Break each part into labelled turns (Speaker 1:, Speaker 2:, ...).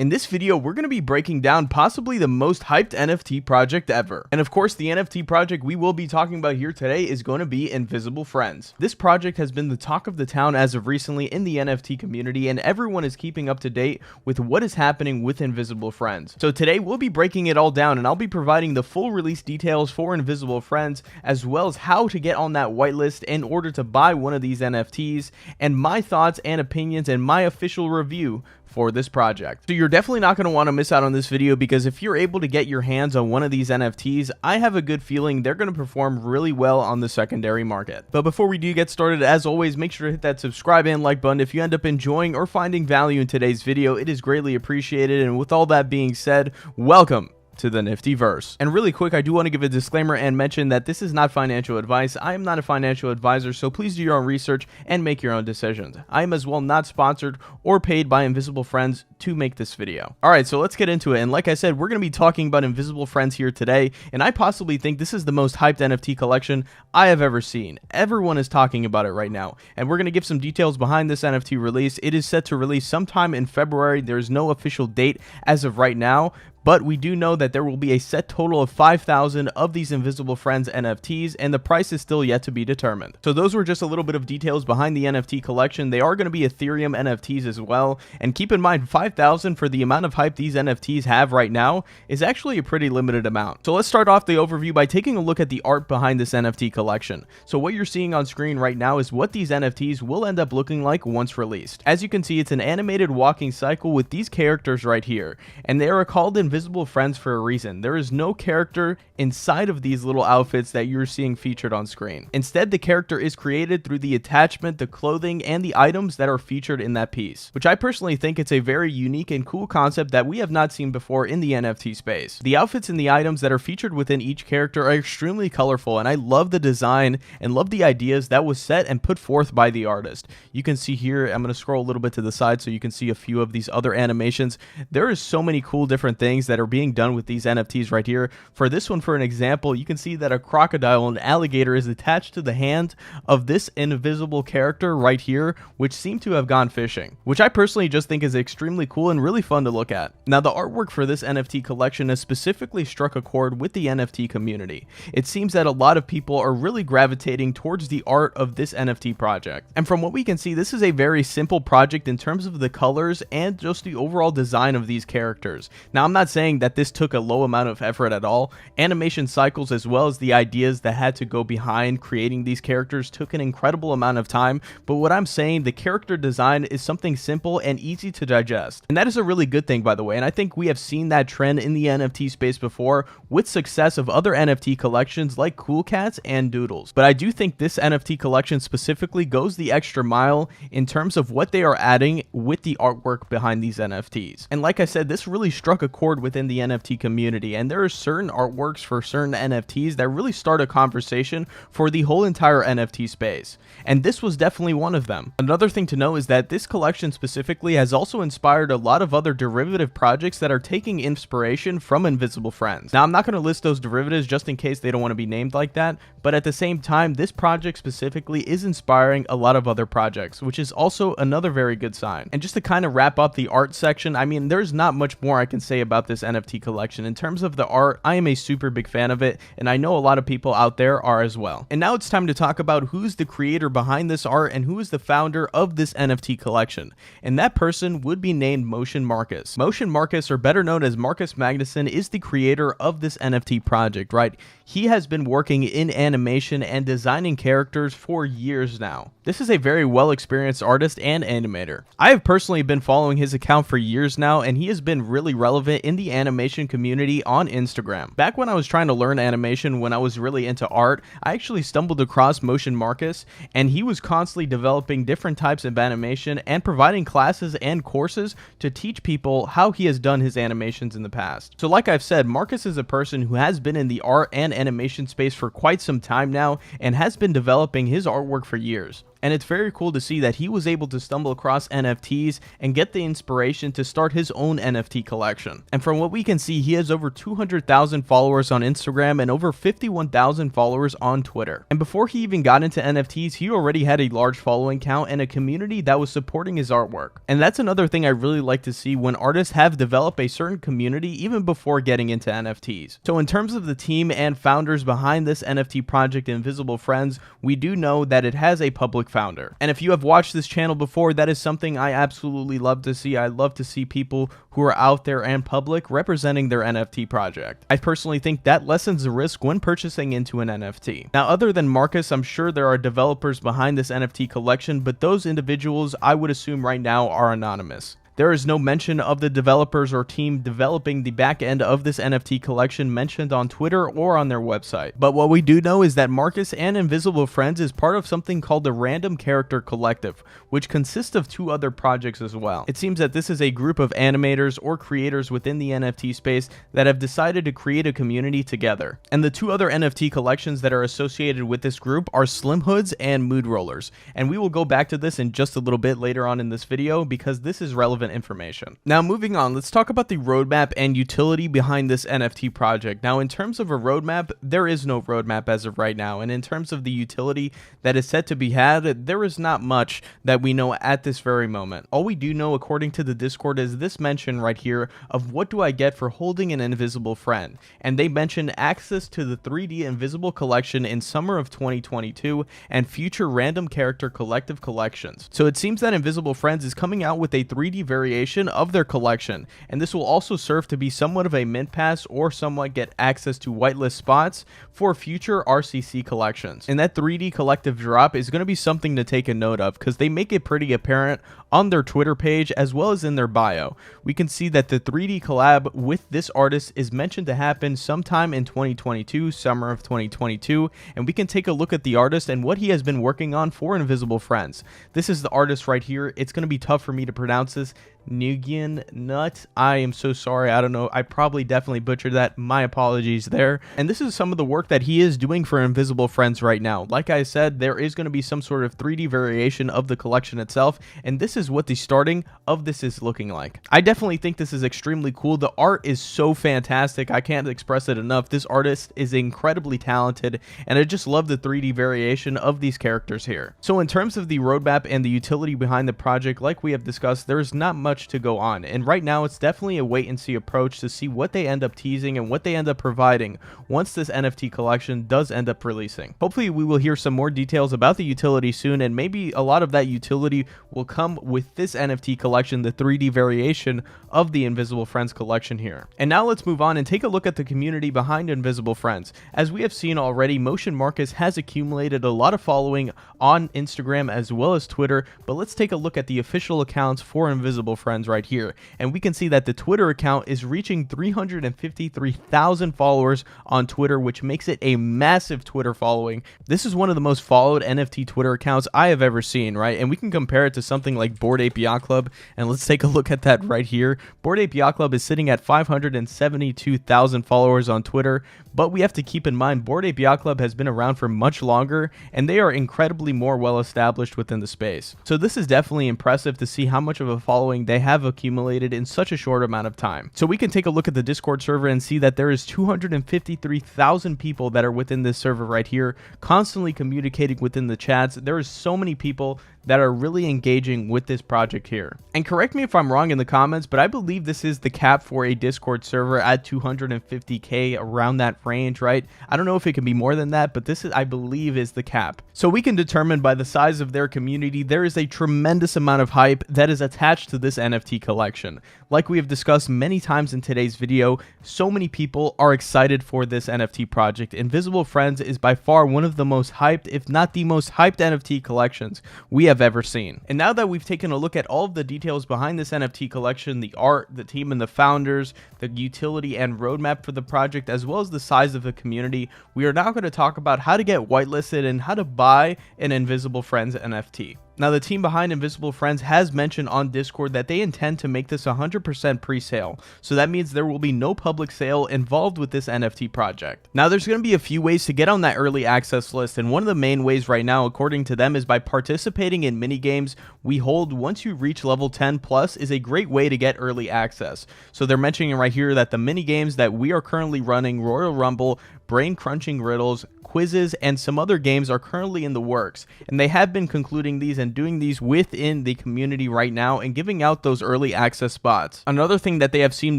Speaker 1: In this video, we're going to be breaking down possibly the most hyped NFT project ever. And of course, the NFT project we will be talking about here today is going to be Invisible Friends. This project has been the talk of the town as of recently in the NFT community, and everyone is keeping up to date with what is happening with Invisible Friends. So today we'll be breaking it all down, and I'll be providing the full release details for Invisible Friends, as well as how to get on that whitelist in order to buy one of these NFTs, and my thoughts and opinions and my official review for this project. So you're definitely not going to want to miss out on this video, because if you're able to get your hands on one of these NFTs, I have a good feeling they're going to perform really well on the secondary market. But before we do get started, as always, make sure to hit that subscribe and like button. If you end up enjoying or finding value in today's video, it is greatly appreciated. And with all that being said, welcome to the Niftyverse. And really quick, I do want to give a disclaimer and mention that this is not financial advice. I am not a financial advisor, so please do your own research and make your own decisions. I am as well not sponsored or paid by Invisible Friends to make this video. Alright, so let's get into it. And like I said, we're going to be talking about Invisible Friends here today, and I possibly think this is the most hyped NFT collection I have ever seen. Everyone is talking about it right now, and we're going to give some details behind this NFT release. It is set to release sometime in February. There is no official date as of right now, but we do know that there will be a set total of 5,000 of these Invisible Friends NFTs, and the price is still yet to be determined. So those were just a little bit of details behind the NFT collection. They are going to be Ethereum NFTs as well, and keep in mind 5,000 for the amount of hype these NFTs have right now is actually a pretty limited amount. So let's start off the overview by taking a look at the art behind this NFT collection. So what you're seeing on screen right now is what these NFTs will end up looking like once released. As you can see, it's an animated walking cycle with these characters right here, and they are called Invisible Friends for a reason. There is no character inside of these little outfits that you're seeing featured on screen. Instead, the character is created through the attachment, the clothing, and the items that are featured in that piece, which I personally think it's a very unique and cool concept that we have not seen before in the NFT space. The outfits and the items that are featured within each character are extremely colorful, and I love the design and love the ideas that was set and put forth by the artist. You can see here, I'm going to scroll a little bit to the side so you can see a few of these other animations. There is so many cool different things that are being done with these NFTs right here. For this one, for an example, you can see that a crocodile and alligator is attached to the hand of this invisible character right here, which seem to have gone fishing, which I personally just think is extremely cool and really fun to look at. Now, the artwork for this NFT collection has specifically struck a chord with the NFT community. It seems that a lot of people are really gravitating towards the art of this NFT project. And from what we can see, this is a very simple project in terms of the colors and just the overall design of these characters. Now, I'm not saying that this took a low amount of effort at all. Animation cycles as well as the ideas that had to go behind creating these characters took an incredible amount of time, but what I'm saying, the character design is something simple and easy to digest, and that is a really good thing, by the way. And I think we have seen that trend in the NFT space before with success of other NFT collections like Cool Cats and Doodles, but I do think this NFT collection specifically goes the extra mile in terms of what they are adding with the artwork behind these NFTs. And like I said, this really struck a chord within the NFT community, and there are certain artworks for certain NFTs that really start a conversation for the whole entire NFT space, and this was definitely one of them. Another thing to know is that this collection specifically has also inspired a lot of other derivative projects that are taking inspiration from Invisible Friends. Now, I'm not going to list those derivatives just in case they don't want to be named like that, but at the same time, this project specifically is inspiring a lot of other projects, which is also another very good sign. And just to kind of wrap up the art section, I mean, there's not much more I can say about this NFT collection. In terms of the art, I am a super big fan of it, and I know a lot of people out there are as well. And now it's time to talk about who's the creator behind this art and who is the founder of this NFT collection, and that person would be named Motion Marcus. Motion Marcus, or better known as Marcus Magnuson, is the creator of this NFT project, right? He has been working in animation and designing characters for years now. This is a very well experienced artist and animator. I have personally been following his account for years now, and he has been really relevant in the animation community on Instagram. Back when I was trying to learn animation, when I was really into art, I actually stumbled across Motion Marcus, and he was constantly developing different types of animation and providing classes and courses to teach people how he has done his animations in the past. So like I've said, Marcus is a person who has been in the art and animation space for quite some time now and has been developing his artwork for years. And it's very cool to see that he was able to stumble across NFTs and get the inspiration to start his own NFT collection. And from what we can see, he has over 200,000 followers on Instagram and over 51,000 followers on Twitter. And before he even got into NFTs, he already had a large following count and a community that was supporting his artwork. And that's another thing I really like to see, when artists have developed a certain community even before getting into NFTs. So in terms of the team and founders behind this NFT project, Invisible Friends, we do know that it has a public founder. And if you have watched this channel before, that is something I absolutely love to see. I love to see people who are out there and public representing their NFT project. I personally think that lessens the risk when purchasing into an NFT. Now, other than Marcus, I'm sure there are developers behind this NFT collection, but those individuals I would assume right now are anonymous. There is no mention of the developers or team developing the back end of this NFT collection mentioned on Twitter or on their website. But what we do know is that Marcus and Invisible Friends is part of something called the Random Character Collective, which consists of 2 other projects as well. It seems that this is a group of animators or creators within the NFT space that have decided to create a community together. And the 2 other NFT collections that are associated with this group are Slim Hoods and Mood Rollers. And we will go back to this in just a little bit later on in this video because this is relevant information. Now, moving on, let's talk about the roadmap and utility behind this NFT project. Now, in terms of a roadmap, there is no roadmap as of right now, and in terms of the utility that is set to be had, there is not much that we know at this very moment. All we do know, according to the Discord, is this mention right here of what do I get for holding an invisible friend, and they mention access to the 3D Invisible collection in summer of 2022 and future random character collective collections. So it seems that Invisible Friends is coming out with a 3D variation of their collection, and this will also serve to be somewhat of a mint pass or somewhat get access to whitelist spots for future RCC collections. And that 3D collective drop is going to be something to take a note of because they make it pretty apparent on their Twitter page as well as in their bio. We can see that the 3D collab with this artist is mentioned to happen sometime in 2022, summer of 2022, and we can take a look at the artist and what he has been working on for Invisible Friends. This is the artist right here. It's going to be tough for me to pronounce this. Nugian Nut. I am so sorry. I don't know. I probably definitely butchered that. My apologies there. And this is some of the work that he is doing for Invisible Friends right now. Like I said, there is going to be some sort of 3D variation of the collection itself, and this is what the starting of this is looking like. I definitely think this is extremely cool. The art is so fantastic. I can't express it enough. This artist is incredibly talented, and I just love the 3D variation of these characters here. So in terms of the roadmap and the utility behind the project, like we have discussed, there is not much to go on, and right now it's definitely a wait and see approach to see what they end up teasing and what they end up providing once this NFT collection does end up releasing. Hopefully we will hear some more details about the utility soon, and maybe a lot of that utility will come with this NFT collection, the 3D variation of the Invisible Friends collection here. And now let's move on and take a look at the community behind Invisible Friends. As we have seen already, Motion Marcus has accumulated a lot of following on Instagram as well as Twitter, but let's take a look at the official accounts for Invisible Friends right here, and we can see that the Twitter account is reaching 353,000 followers on Twitter, which makes it a massive Twitter following. This is one of the most followed NFT Twitter accounts I have ever seen, right? And we can compare it to something like Bored Ape Yacht Club, and let's take a look at that right here. Bored Ape Yacht Club is sitting at 572,000 followers on Twitter, but we have to keep in mind Bored Ape Yacht Club has been around for much longer, and they are incredibly more well established within the space. So this is definitely impressive to see how much of a following they have accumulated in such a short amount of time. So we can take a look at the Discord server and see that there is 253,000 people that are within this server right here, constantly communicating within the chats. There is so many people that are really engaging with this project here. And correct me if I'm wrong in the comments, but I believe this is the cap for a Discord server at 250k, around that range, right? I don't know if it can be more than that, but this is, I believe, is the cap. So we can determine by the size of their community, there is a tremendous amount of hype that is attached to this NFT collection. Like we have discussed many times in today's video, so many people are excited for this NFT project. Invisible Friends is by far one of the most hyped, if not the most hyped NFT collections we have ever seen. And now that we've taken a look at all of the details behind this NFT collection, the art, the team and the founders, the utility and roadmap for the project, as well as the size of the community, we are now going to talk about how to get whitelisted and how to buy an Invisible Friends NFT. Now, the team behind Invisible Friends has mentioned on Discord that they intend to make this 100% pre-sale, so that means there will be no public sale involved with this NFT project. Now, there's going to be a few ways to get on that early access list, and one of the main ways right now, according to them, is by participating in minigames we hold once you reach level 10 plus is a great way to get early access. So they're mentioning right here that the minigames that we are currently running, Royal Rumble, Brain Crunching Riddles, quizzes, and some other games are currently in the works, and they have been concluding these and doing these within the community right now and giving out those early access spots. Another thing that they have seemed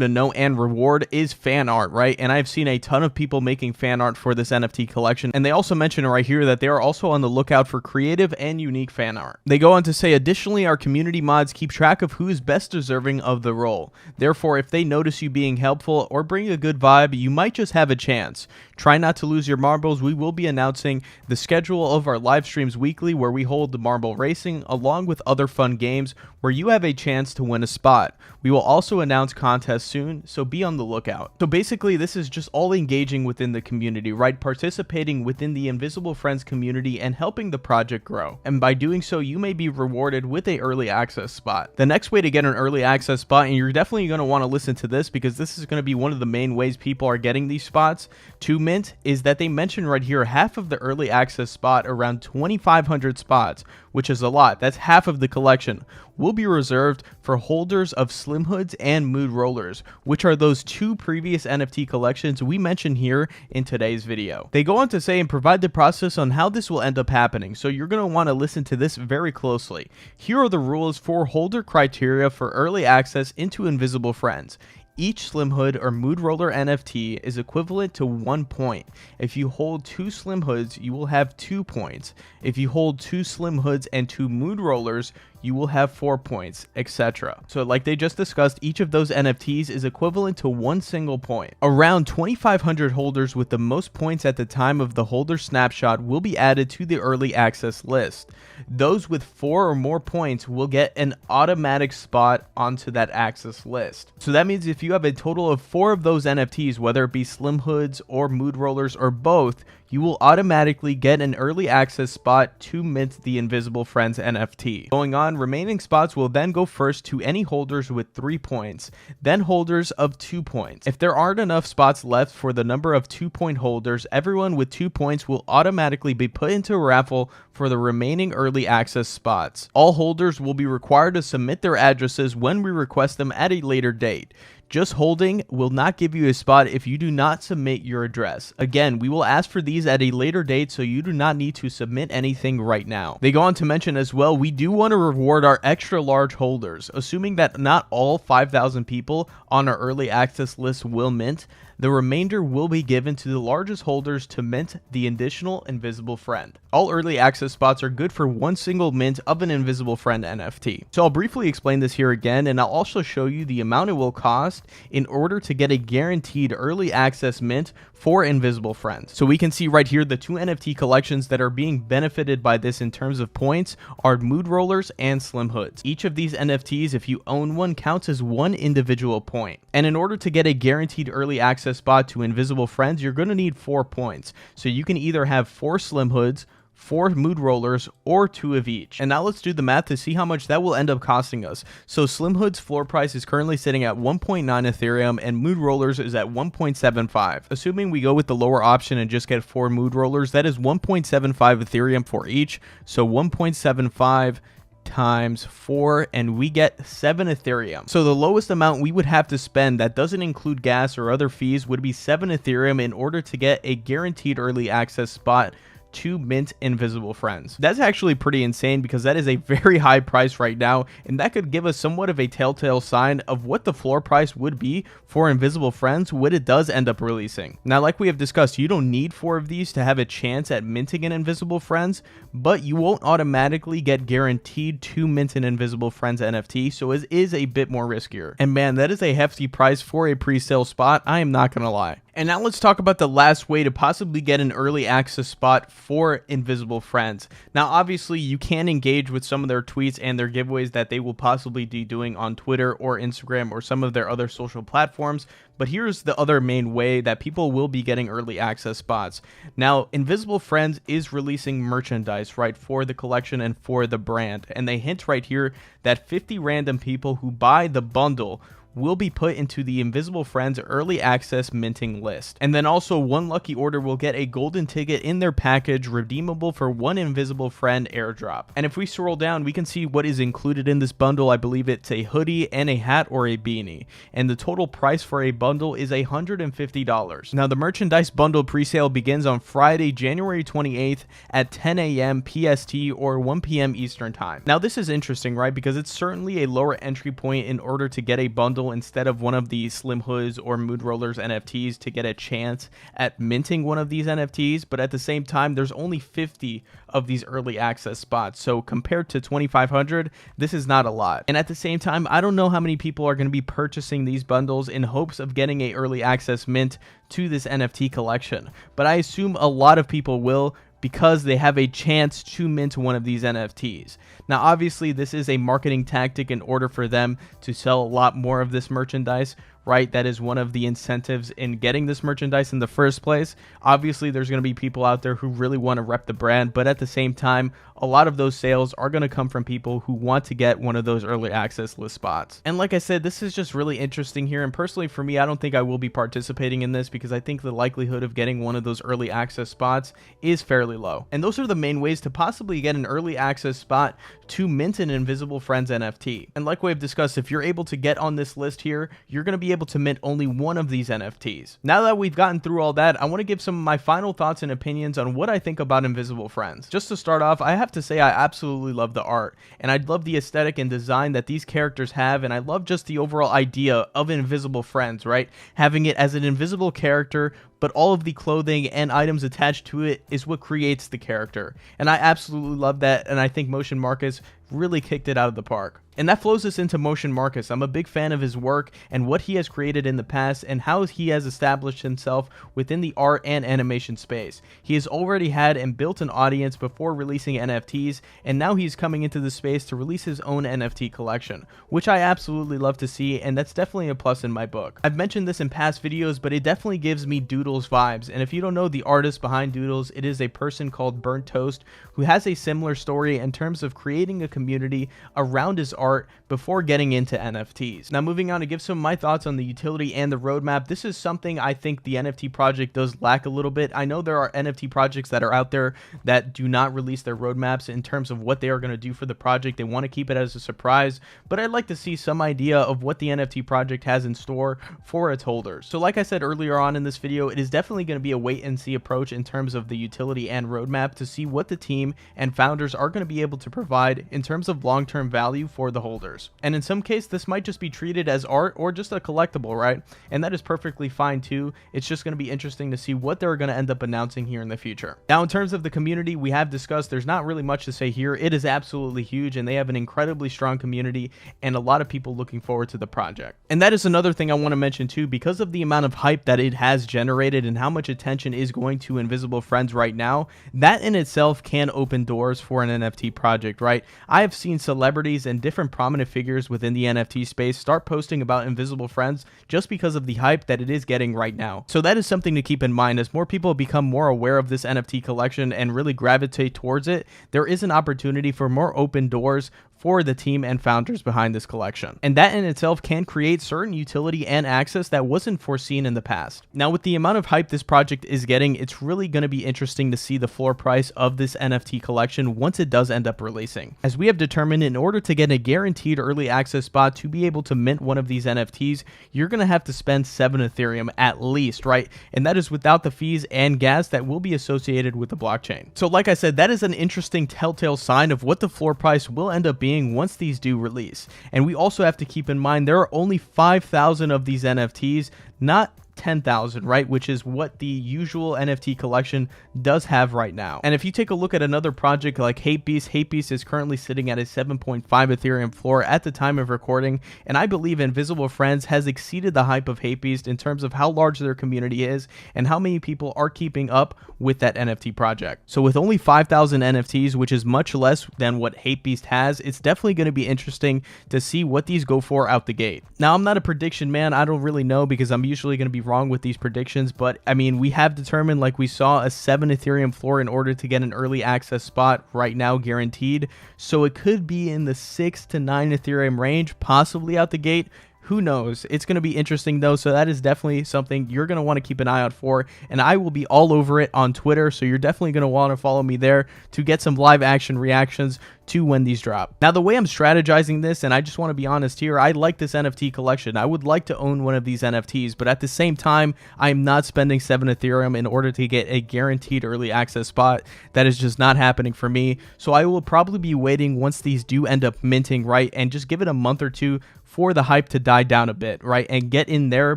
Speaker 1: to know and reward is fan art, right? And I've seen a ton of people making fan art for this NFT collection, and they also mention right here that they are also on the lookout for creative and unique fan art. They go on to say, additionally, our community mods keep track of who is best deserving of the role. Therefore, if they notice you being helpful or bring a good vibe, you might just have a chance. Try not to lose your marbles. We will be announcing the schedule of our live streams weekly where we hold the marble racing along with other fun games where you have a chance to win a spot. We will also announce contests soon, so be on the lookout. So basically, this is just all engaging within the community, right? Participating within the Invisible Friends community and helping the project grow. And by doing so, you may be rewarded with an early access spot. The next way to get an early access spot, and you're definitely going to want to listen to this because this is going to be one of the main ways people are getting these spots to mint, is that they mention right here half of the early access spot, around 2,500 spots, which is a lot. That's half of the collection, will be reserved for holders of Slim Hoods and Mood Rollers, which are those two previous NFT collections we mentioned here in today's video. They go on to say and provide the process on how this will end up happening, so you're going to want to listen to this very closely. Here are the rules for holder criteria for early access into Invisible Friends. Each Slim Hood or Mood Roller NFT is equivalent to 1 point. If you hold 2 Slim Hoods, you will have 2 points. If you hold 2 Slim Hoods and 2 Mood Rollers, you will have 4 points, etc. So like they just discussed, each of those NFTs is equivalent to 1 single point. Around 2,500 holders with the most points at the time of the holder snapshot will be added to the early access list. Those with 4 or more points will get an automatic spot onto that access list. So that means if you have a total of 4 of those NFTs, whether it be Slim Hoods or Mood Rollers or both, you will automatically get an early access spot to mint the Invisible Friends NFT. Going on, remaining spots will then go first to any holders with 3 points, then holders of 2 points. If there aren't enough spots left for the number of 2-point holders, everyone with 2 points will automatically be put into a raffle for the remaining early access spots. All holders will be required to submit their addresses when we request them at a later date. Just holding will not give you a spot if you do not submit your address. Again, we will ask for these at a later date, so you do not need to submit anything right now. They go on to mention as well, we do want to reward our extra large holders. Assuming that not all 5,000 people on our early access list will mint, the remainder will be given to the largest holders to mint the additional Invisible Friend. All early access spots are good for 1 single mint of an Invisible Friend NFT. So I'll briefly explain this here again, and I'll also show you the amount it will cost in order to get a guaranteed early access mint for Invisible Friends. So we can see right here the 2 NFT collections that are being benefited by this in terms of points are Mood Rollers and Slim Hoods. Each of these NFTs, if you own one, counts as 1 individual point. And in order to get a guaranteed early access spot to Invisible Friends, you're going to need 4 points. So you can either have 4 Slim Hoods, 4 Mood Rollers, or 2 of each. And now let's do the math to see how much that will end up costing us. So Slim Hood's floor price is currently sitting at 1.9 Ethereum and Mood Rollers is at 1.75. Assuming we go with the lower option and just get 4 Mood Rollers, that is 1.75 Ethereum for each. So 1.75 times 4 and we get 7 Ethereum. So the lowest amount we would have to spend that doesn't include gas or other fees would be 7 Ethereum in order to get a guaranteed early access spot to mint Invisible Friends. That's actually pretty insane because that is a very high price right now, and that could give us somewhat of a telltale sign of what the floor price would be for Invisible Friends when it does end up releasing. Now, like we have discussed, you don't need 4 of these to have a chance at minting an Invisible Friends, but you won't automatically get guaranteed to mint an Invisible Friends NFT, so it is a bit more riskier. And man, that is a hefty price for a pre-sale spot, I am not gonna lie. And now let's talk about the last way to possibly get an early access spot for Invisible Friends. Now, obviously, you can engage with some of their tweets and their giveaways that they will possibly be doing on Twitter or Instagram or some of their other social platforms. But here's the other main way that people will be getting early access spots. Now, Invisible Friends is releasing merchandise, right, for the collection and for the brand. And they hint right here that 50 random people who buy the bundle will be put into the Invisible Friends early access minting list. And then also one lucky order will get a golden ticket in their package, redeemable for one Invisible Friend airdrop. And if we scroll down, we can see what is included in this bundle. I believe it's a hoodie and a hat or a beanie. And the total price for a bundle is $150. Now, the merchandise bundle presale begins on Friday, January 28th at 10 a.m. PST or 1 p.m. Eastern time. Now, this is interesting, right? Because it's certainly a lower entry point in order to get a bundle instead of one of the Slim Hoods or Mood Rollers NFTs to get a chance at minting one of these NFTs. But at the same time, there's only 50 of these early access spots. So compared to 2,500, this is not a lot. And at the same time, I don't know how many people are going to be purchasing these bundles in hopes of getting a early access mint to this NFT collection. But I assume a lot of people will, because they have a chance to mint one of these NFTs. Now, obviously, this is a marketing tactic in order for them to sell a lot more of this merchandise, right? That is one of the incentives in getting this merchandise in the first place. Obviously, there's going to be people out there who really want to rep the brand, but at the same time, a lot of those sales are going to come from people who want to get one of those early access list spots. And like I said, this is just really interesting here. And personally, for me, I don't think I will be participating in this because I think the likelihood of getting one of those early access spots is fairly low. And those are the main ways to possibly get an early access spot to mint an Invisible Friends NFT. And like we've discussed, if you're able to get on this list here, you're going to be able to mint only one of these NFTs. Now that we've gotten through all that, I want to give some of my final thoughts and opinions on what I think about Invisible Friends. Just to start off, I have to say I absolutely love the art, and I love the aesthetic and design that these characters have, and I love just the overall idea of Invisible Friends, right? Having it as an invisible character, but all of the clothing and items attached to it is what creates the character. And I absolutely love that, and I think Motion Marcus really kicked it out of the park. And that flows us into Motion Marcus. I'm a big fan of his work and what he has created in the past and how he has established himself within the art and animation space. He has already had and built an audience before releasing NFTs, and now he's coming into the space to release his own NFT collection, which I absolutely love to see, and that's definitely a plus in my book. I've mentioned this in past videos, but it definitely gives me Doodles vibes. And if you don't know the artist behind Doodles, it is a person called Burnt Toast who has a similar story in terms of creating a community around his art before getting into NFTs. Now, moving on to give some of my thoughts on the utility and the roadmap. This is something I think the NFT project does lack a little bit. I know there are NFT projects that are out there that do not release their roadmaps in terms of what they are going to do for the project. They want to keep it as a surprise, but I'd like to see some idea of what the NFT project has in store for its holders. So like I said earlier on in this video, it is definitely going to be a wait and see approach in terms of the utility and roadmap to see what the team and founders are going to be able to provide in terms of long-term value for the holders. And in some case, this might just be treated as art or just a collectible, right? And that is perfectly fine too. It's just going to be interesting to see what they're going to end up announcing here in the future. Now, in terms of the community, we have discussed, there's not really much to say here. It is absolutely huge, and they have an incredibly strong community and a lot of people looking forward to the project. And that is another thing I want to mention too, because of the amount of hype that it has generated and how much attention is going to Invisible Friends right now, that in itself can open doors for an NFT project, right? I have seen celebrities and different prominent figures within the NFT space start posting about Invisible Friends just because of the hype that it is getting right now. So that is something to keep in mind. As more people become more aware of this NFT collection and really gravitate towards it, there is an opportunity for more open doors for the team and founders behind this collection. And that in itself can create certain utility and access that wasn't foreseen in the past. Now, with the amount of hype this project is getting, it's really going to be interesting to see the floor price of this NFT collection once it does end up releasing. As we have determined, in order to get a guaranteed early access spot to be able to mint one of these NFTs, you're going to have to spend 7 Ethereum at least, right? And that is without the fees and gas that will be associated with the blockchain. So like I said, that is an interesting telltale sign of what the floor price will end up being once these do release. And we also have to keep in mind there are only 5,000 of these NFTs, not 10,000, right? Which is what the usual NFT collection does have right now. And if you take a look at another project like Hypebeast is currently sitting at a 7.5 Ethereum floor at the time of recording, and I believe Invisible Friends has exceeded the hype of Hypebeast in terms of how large their community is and how many people are keeping up with that NFT project. So with only 5,000 NFTs, which is much less than what Hypebeast has, it's definitely going to be interesting to see what these go for out the gate. Now, I'm not a prediction man. I don't really know because I'm usually going to be wrong with these predictions, but I mean, we have determined, like we saw, a 7 Ethereum floor in order to get an early access spot right now guaranteed. So it could be in the 6 to 9 Ethereum range, possibly out the gate. Who knows? It's going to be interesting though, so that is definitely something you're going to want to keep an eye out for, and I will be all over it on Twitter, so you're definitely going to want to follow me there to get some live action reactions to when these drop. Now, the way I'm strategizing this, and I just want to be honest here, I like this NFT collection. I would like to own one of these NFTs, but at the same time, I'm not spending 7 Ethereum in order to get a guaranteed early access spot. That is just not happening for me, so I will probably be waiting once these do end up minting, right, and just give it a month or two for the hype to die down a bit, right, and get in there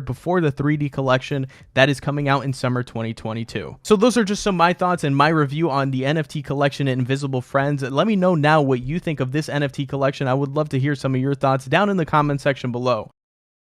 Speaker 1: before the 3D collection that is coming out in summer 2022. So those are just some of my thoughts and my review on the NFT collection at Invisible Friends. Let me know now what you think of this NFT collection. I would love to hear some of your thoughts down in the comment section below.